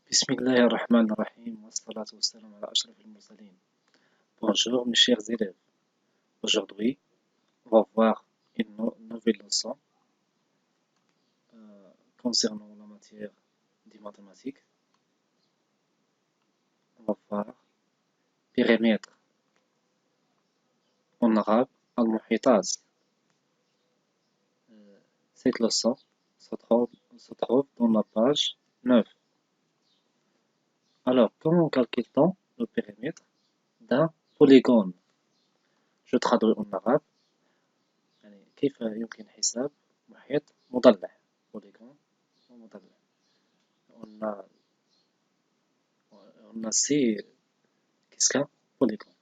Bismillahirrahmanirrahim, wassalatu wassalam ala ashrafil mursalin. Bonjour mes chers élèves. Aujourd'hui, on va voir une nouvelle leçon concernant la matière des mathématiques. On va voir périmètre en arabe, al-muhitat. Cette leçon se trouve dans la page 9. Alors, comment calcule-t-on le périmètre d'un polygone? Je traduis en arabe. كيف يمكن حساب محيط مضلع polygone ومضلع. On a ces qu'est-ce qu'un polygone.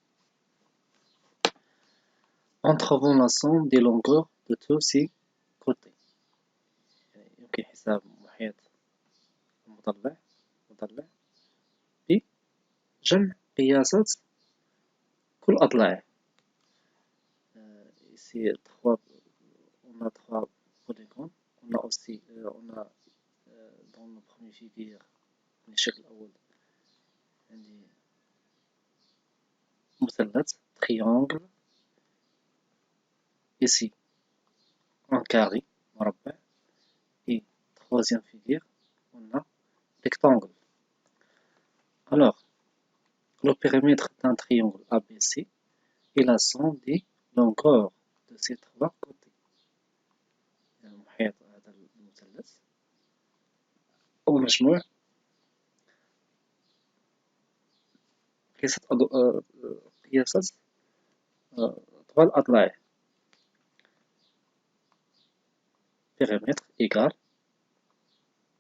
En trouvant la somme des longueurs de tous ces côtés. يمكن حساب محيط مضلع بجمع قياسات كل أضلاعه. Ici, on a trois polygones. On a aussi, dans le premier figure, الشكل الأول عندي مثلث triangle. Ici, un carré مربع. Et troisième figure, on a rectangle. Alors, le périmètre d'un triangle ABC est la somme des longueurs de ces trois côtés. المحيط هذا المثلث أو مجموع قياسات طوال أضلاعه. Périmètre égale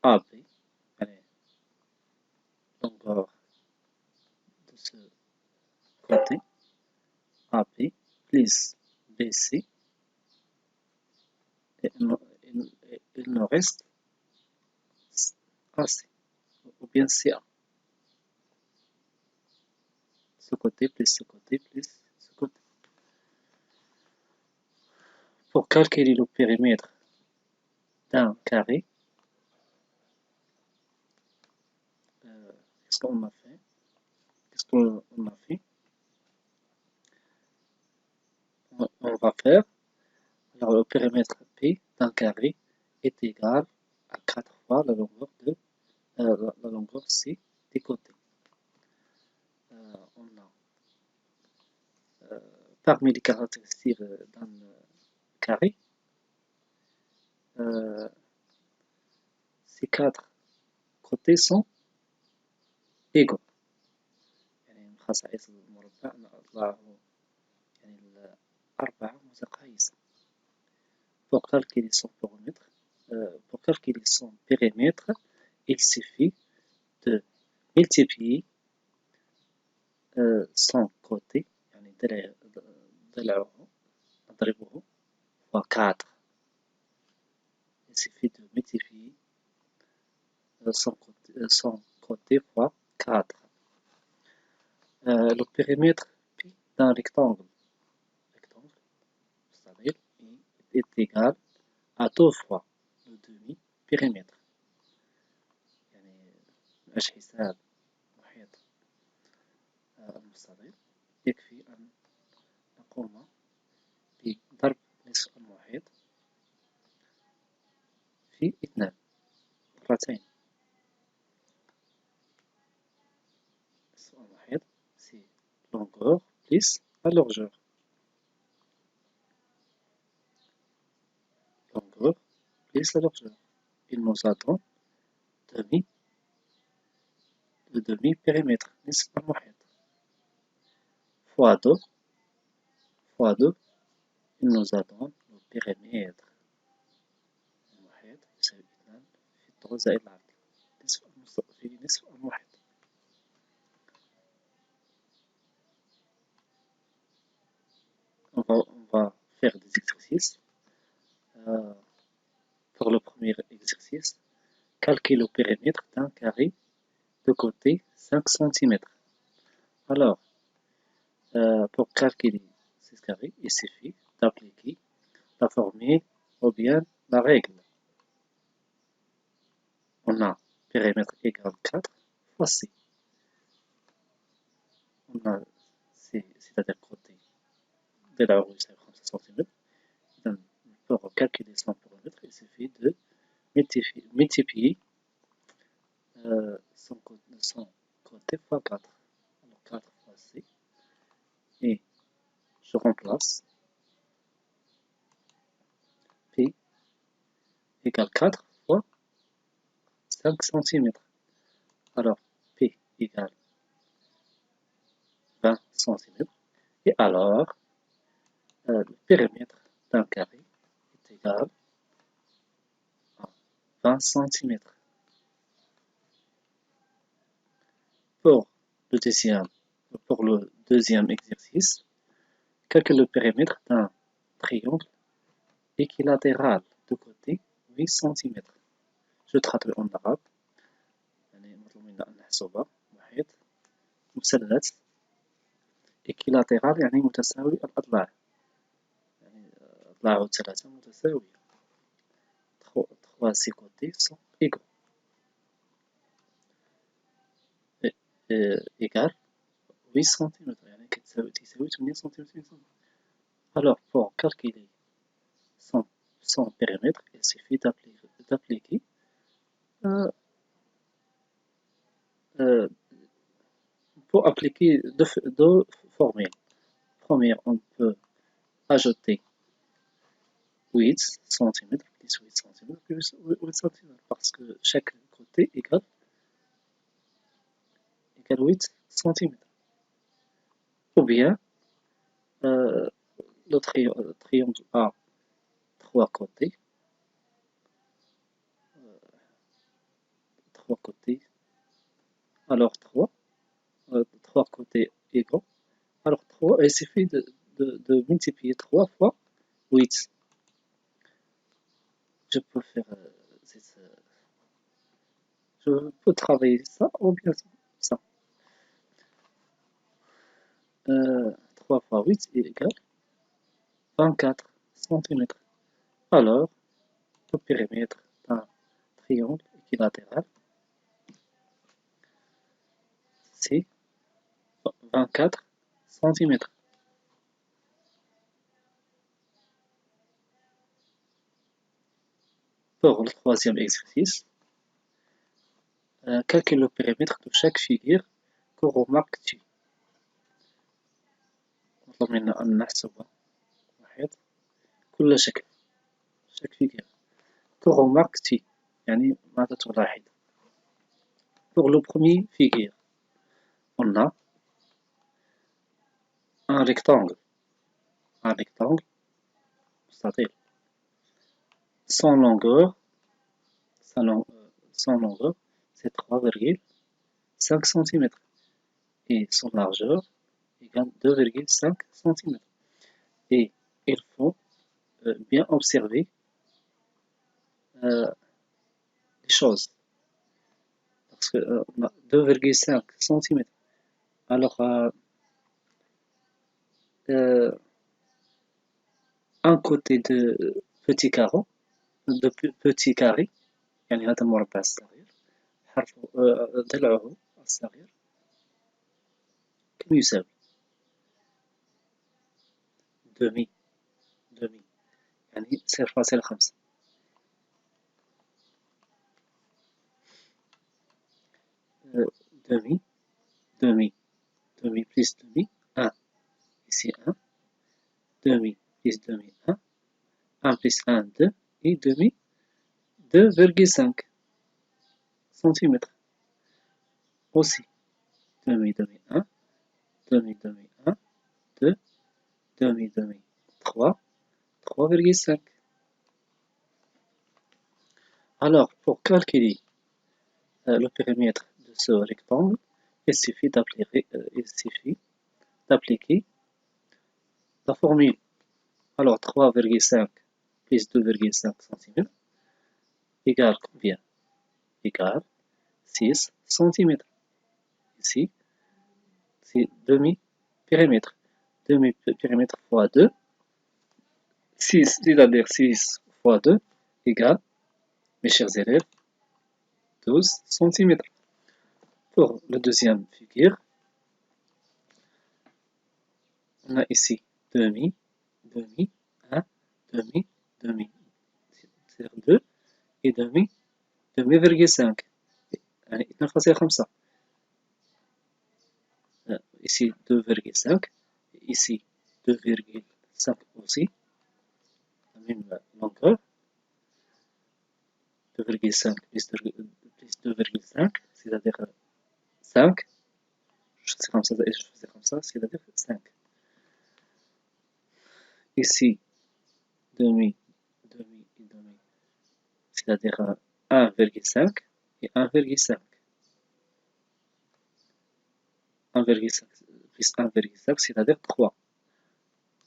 AB, longueur de ce côté, AB plus BC, et il nous reste AC, ou bien CA. Ce côté plus ce côté plus ce côté. Pour calculer le périmètre d'un carré, qu'est-ce qu'on a fait? On va faire, alors le périmètre P d'un carré est égal à 4 fois la longueur C des côtés. On a parmi les caractéristiques d'un carré, ces 4 côtés sont égaux. خصائص المربع أن أضلاعه الأربعة متقايسة. Pour calculer son périmètre, il suffit de multiplier son côté, نضربه fois 4. Il suffit de multiplier son côté fois 4. Le périmètre d'un rectangle est égal à 2 fois le demi-périmètre. باش حساب محيط المستطيل يكفي أن نقوم بضرب نصف المحيط في 2 مرتين. نصف المحيط c'est longueur plus la largeur. Longueur plus la largeur. Il nous a donné le demi-périmètre, نصف المحيط. Fois 2, il nous a donné le périmètre. المحيط يساوي 2 في 2 زائد العرض في نصف المحيط. On va faire des exercices. Pour le premier exercice, calculer le périmètre d'un carré de côté 5 cm. Alors, pour calculer ce carré, il suffit d'appliquer la formule ou bien la règle. On a périmètre égal 4 fois C. On a C, c'est-à-dire côté de la rue, c'est 5 cm. Pour calculer son périmètre, il suffit de multiplier son côté fois 4. Alors 4 fois C. Et je remplace P égale 4 fois 5 cm. Alors P égale 20 cm. Et alors, le périmètre d'un carré est égal à 20 cm. Pour le deuxième exercice, calcule le périmètre d'un triangle équilatéral de côté 8 cm. Je traduis en arabe. يعني مطلوب منا أن نحسب واحد مثلث équilatéral يعني متساوي الأضلاع، يعني أضلاعه الثلاثة متساوية. 3 ces côtés sont égaux. Égal 8 cm يعني تساوي 8 cm. Alors pour calculer son périmètre, il suffit d'appliquer pour appliquer deux formules. Première, on peut ajouter 8 cm plus 8 cm plus 8 cm parce que chaque côté égale 8 cm. Ou bien, le triangle a 3 côtés. 3 côtés. Alors 3 côtés égaux. Alors 3, il suffit de multiplier 3 fois 8. Je peux faire je peux travailler ça ou bien ça. 3 fois 8 est égal à 24 cm. Alors, le périmètre d'un triangle équilatéral, c'est 24 cm. Pour le troisième exercice, calcule le périmètre de chaque figure que remarques-tu. نطلب منا أن نحسب واحد كل شكل chaque figure que remarques-tu يعني ماذا تلاحظ. Pour le premier figure, on a un rectangle, c'est-à-dire son longueur, c'est 3,5 cm et son largeur égale 2,5 cm. Et il faut bien observer les choses parce que on a 2,5 cm. Alors un côté de petit carré يعني هذا المربع الصغير حرف ضلعه الصغير كم يساوي demi يعني 0,5. demi plus demi 1 ici 1 demi plus demi 1 1 plus 1 2 et demi 2,5 cm. Aussi demi 1 demi 1 2 demi 3 3,5. Alors pour calculer le périmètre de ce rectangle, il suffit d'appliquer la formule. Alors 3,5 plus 2,5 cm égale combien? Égale 6 cm. Ici, c'est demi-périmètre. Demi-périmètre fois 2, 6, c'est-à-dire 6 fois 2 égale, mes chers élèves, 12 cm. Pour le deuxième figure, on a ici demi, demi, 1, demi, demi, c'est-à-dire 2 et demi, 2,5. يعني 2,5. Ici 2,5, ici 2,5 aussi, la même longueur. 2,5 plus 2,5, c'est-à-dire 5. Je fais comme ça, c'est-à-dire 5. Ici, demi, demi et demi, c'est-à-dire 1,5 et 1,5. 1,5 plus 1,5, c'est-à-dire 3.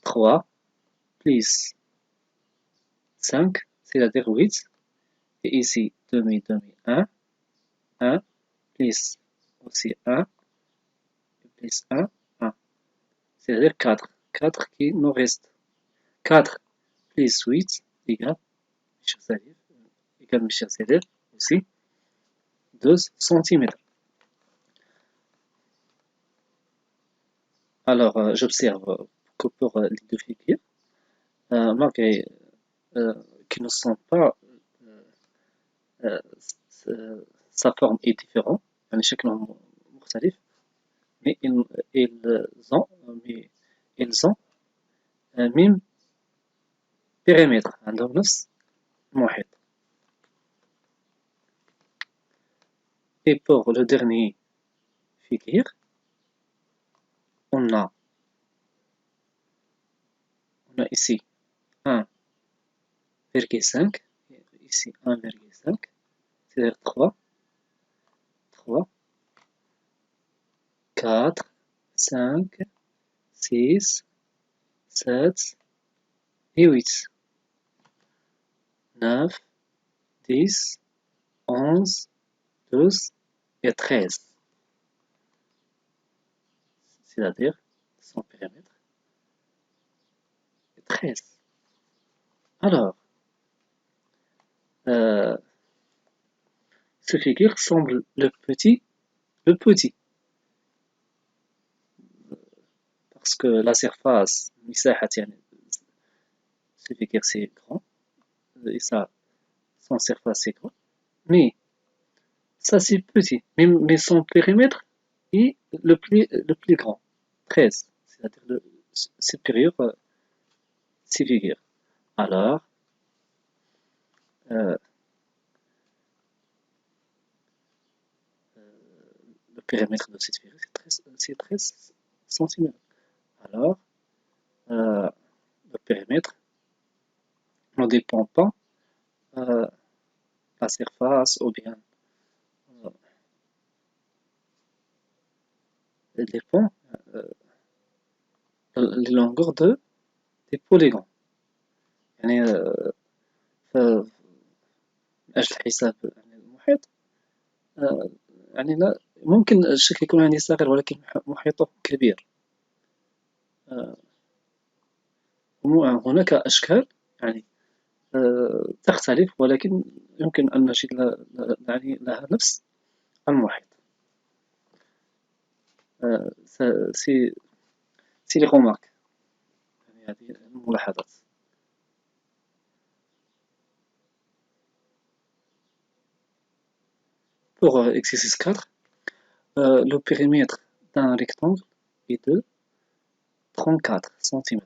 3 plus 5, c'est-à-dire 8. Et ici, demi, demi, 1. 1 plus aussi 1 plus 1, 1. C'est-à-dire 4. 4 qui nous reste. 4 plus 8 égale, mes chers élèves, aussi 12 cm. Alors, j'observe que pour les deux figures, malgré qu'ils ne sont pas, sa forme est différente, يعني شكلهم مختلف, mais ils ont même périmètre, عندهم نفس المحيط. Et pour le dernier figure, on a ici 1,5, ici 1,5, c'est-à-dire 3, 4, 5, 6, 7 et 8, 9, 10, 11, 12 et 13. C'est-à-dire son périmètre est 13. Alors, ce figure semble le petit, parce que la surface, ce figure c'est grand, et ça, son surface c'est grand, mais ça c'est petit, mais son périmètre est le plus grand, 13, c'est-à-dire le supérieur ces figures. Alors, le périmètre de cette figure c'est 13 cm. Alors, le périmètre ne dépend pas de la surface ou bien elle dépend les longueurs des polygons. يعني من أجل حساب المحيط يعني لا ممكن الشكل يكون يعني صغير ولكن محيطه كبير. هناك أشكال يعني تختلف ولكن يمكن أن نجد لها نفس المحيط. سي لي غومارك، يعني هذه الملاحظات. Pour exercice 4, le périmètre d'un rectangle est de 34 cm.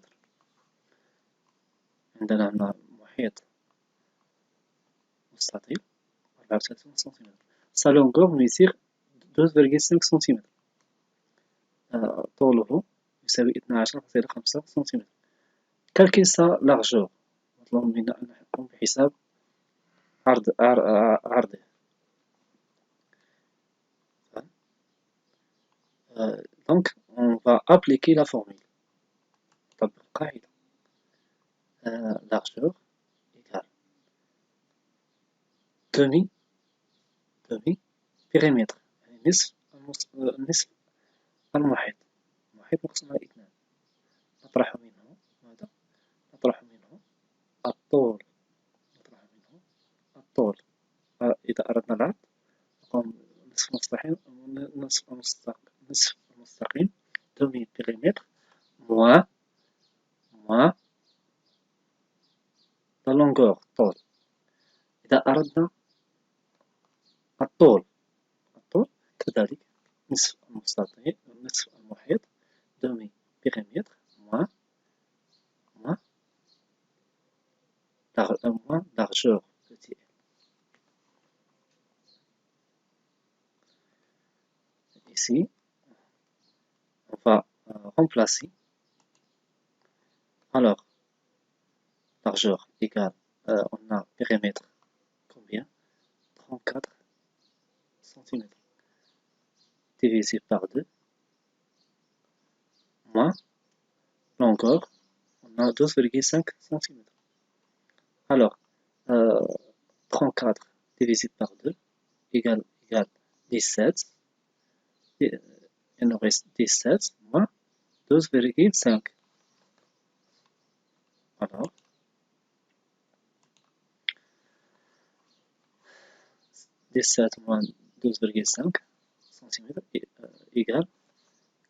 عندنا هنا محيط مستطيل 34 سم. Sa longueur mesure 12,5 cm. طوله يساوي 12.5 سم. Calcule sa largeur. مطلوب منا أن نقوم بحساب عرضه. Donc, on va appliquer la formule. نطبق القاعدة. Largeur égale demi périmètre، يعني نصف المحيط. المحيط مقسوم على 2. نطرح منه ماذا؟ نطرح منه الطول. نطرح منه الطول. إذا أردنا العرض نقوم نصف مستقيم دومي بيريمتر moins لا لونغور الطول. إذا أردنا الطول كذلك نصف المستطيل نصف المحيط دومي بيريمتر moins largeur petit l. Ici, on va remplacer. Alors, largeur égale, on a périmètre combien? 34 cm divisé par 2 moins longueur, on a 12,5 cm. Alors, 34 divisé par 2 égale 17. Il nous reste 17 moins 12,5. Alors, 17 moins 12,5 cm égale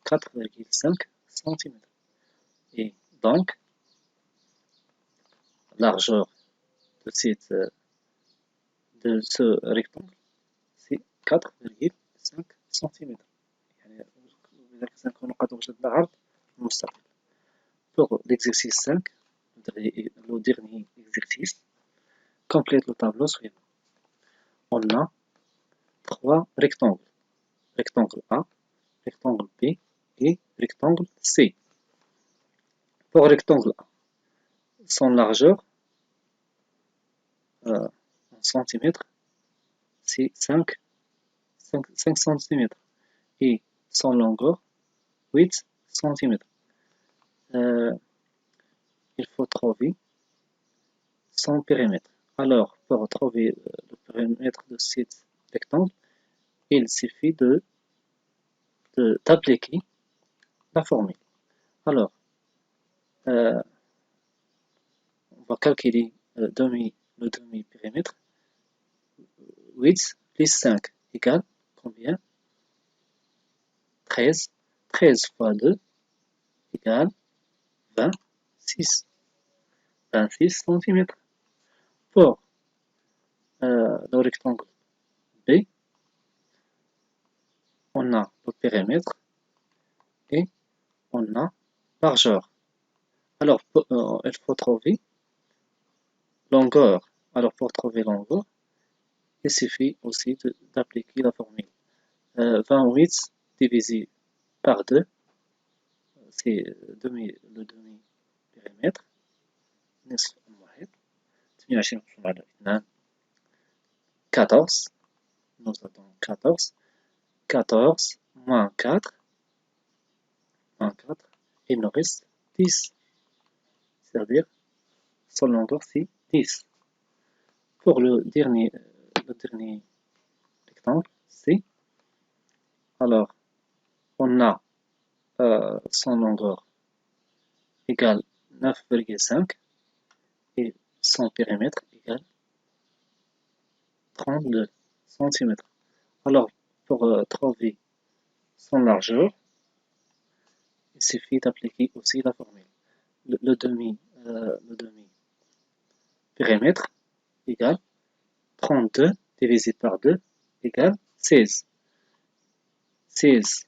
4,5 cm. Et donc, largeur de ce rectangle, c'est 4,5 cm. Pour l'exercice 5, le dernier exercice, complète le tableau suivant. On a 3 rectangles. Rectangle A, rectangle B et rectangle C. Pour rectangle A, son largeur en centimètres, c'est 5 cm. Et son longueur, 8 cm. Il faut trouver son périmètre. Alors, pour trouver le périmètre de cet rectangle, il suffit d'appliquer la formule. Alors, on va calculer le demi-périmètre. 8 plus 5 égale combien? 13. 13 fois 2 égale 26. 26 cm. Pour le rectangle B, on a le périmètre et on a largeur. Alors, il faut trouver longueur. Alors, pour trouver longueur, il suffit aussi d'appliquer la formule. 28 divisé par 2, c'est le demi-périmètre. 14. Nous avons 14. 14 moins 4. Il nous reste 10. C'est-à-dire, son longueur, c'est 10. Pour le dernier rectangle, C, alors, on a son longueur égale 9,5 et son périmètre égale 32 cm. Alors, pour trouver son largeur, il suffit d'appliquer aussi la formule. Le demi-périmètre égale 32 divisé par 2 égale 16. 16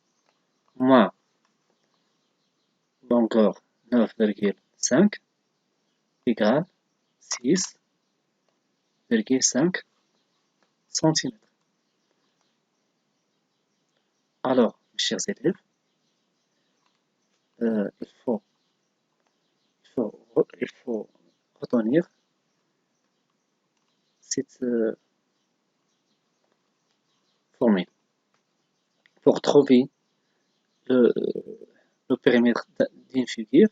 moins longueur 9,5 égale 6,5 cm. Alors, mes chers élèves, il faut retenir cette formule. Pour trouver le périmètre d'une figure,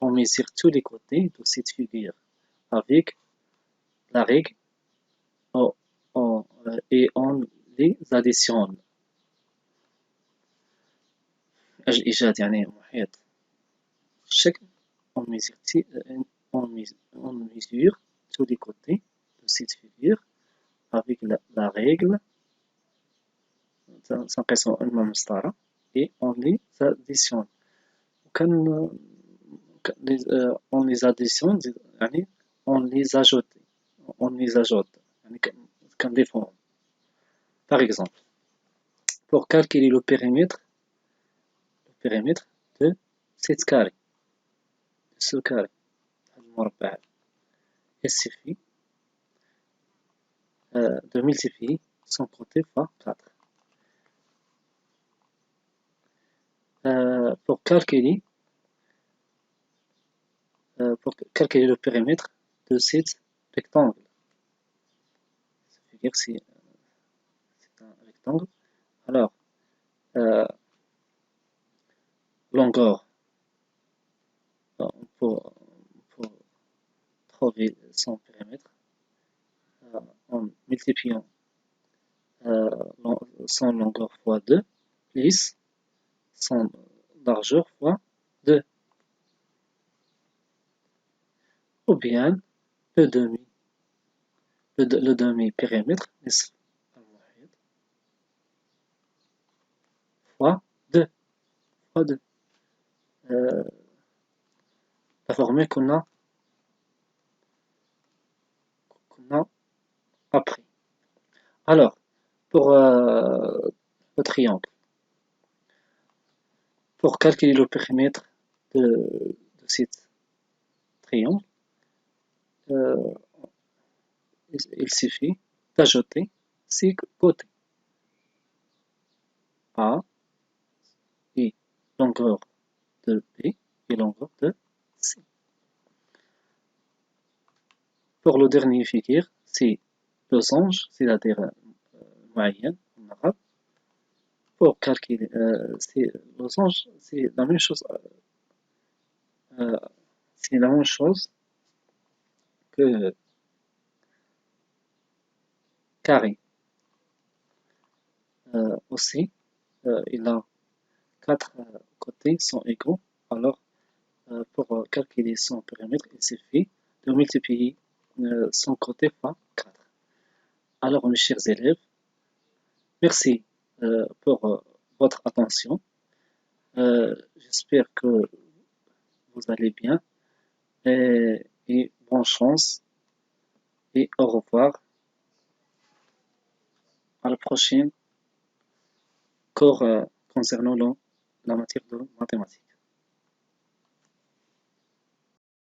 on mesure tous les côtés de cette figure avec la règle et on les additionne. الإيجاد يعني محيط الشكل on mesure tous les côtés de cette figure avec la règle تنقص المسطرة et on les additionne. On les additionne يعني on les ajoute يعني كنضيفوهم. Par exemple, pour calculer le périmètre de cette carré, de ce carré, المربع, il suffit de multiplier son côté par 4. Pour calculer le périmètre de cet rectangle, c'est-à-dire si c'est un rectangle, alors longueur, pour trouver son périmètre en multipliant son longueur fois 2 plus son largeur fois 2, ou bien le demi-périmètre fois 2 la formule qu'on a appris. Alors, pour le triangle, pour calculer le périmètre de cet triangle, il suffit d'ajouter 6 côtés. A et longueur de B et longueur de C. Pour le dernier figure, c'est losange, c'est-à-dire moyenne en arabe. Pour calculer, c'est losange, c'est la même chose. C'est la même chose que carré. Aussi, il a 4 côtés sont égaux. Alors, pour calculer son périmètre, il suffit de multiplier son côté par 4. Alors, mes chers élèves, merci pour votre attention. J'espère que vous allez bien et bonne chance et au revoir. À la prochaine cours concernant la matière de mathématiques.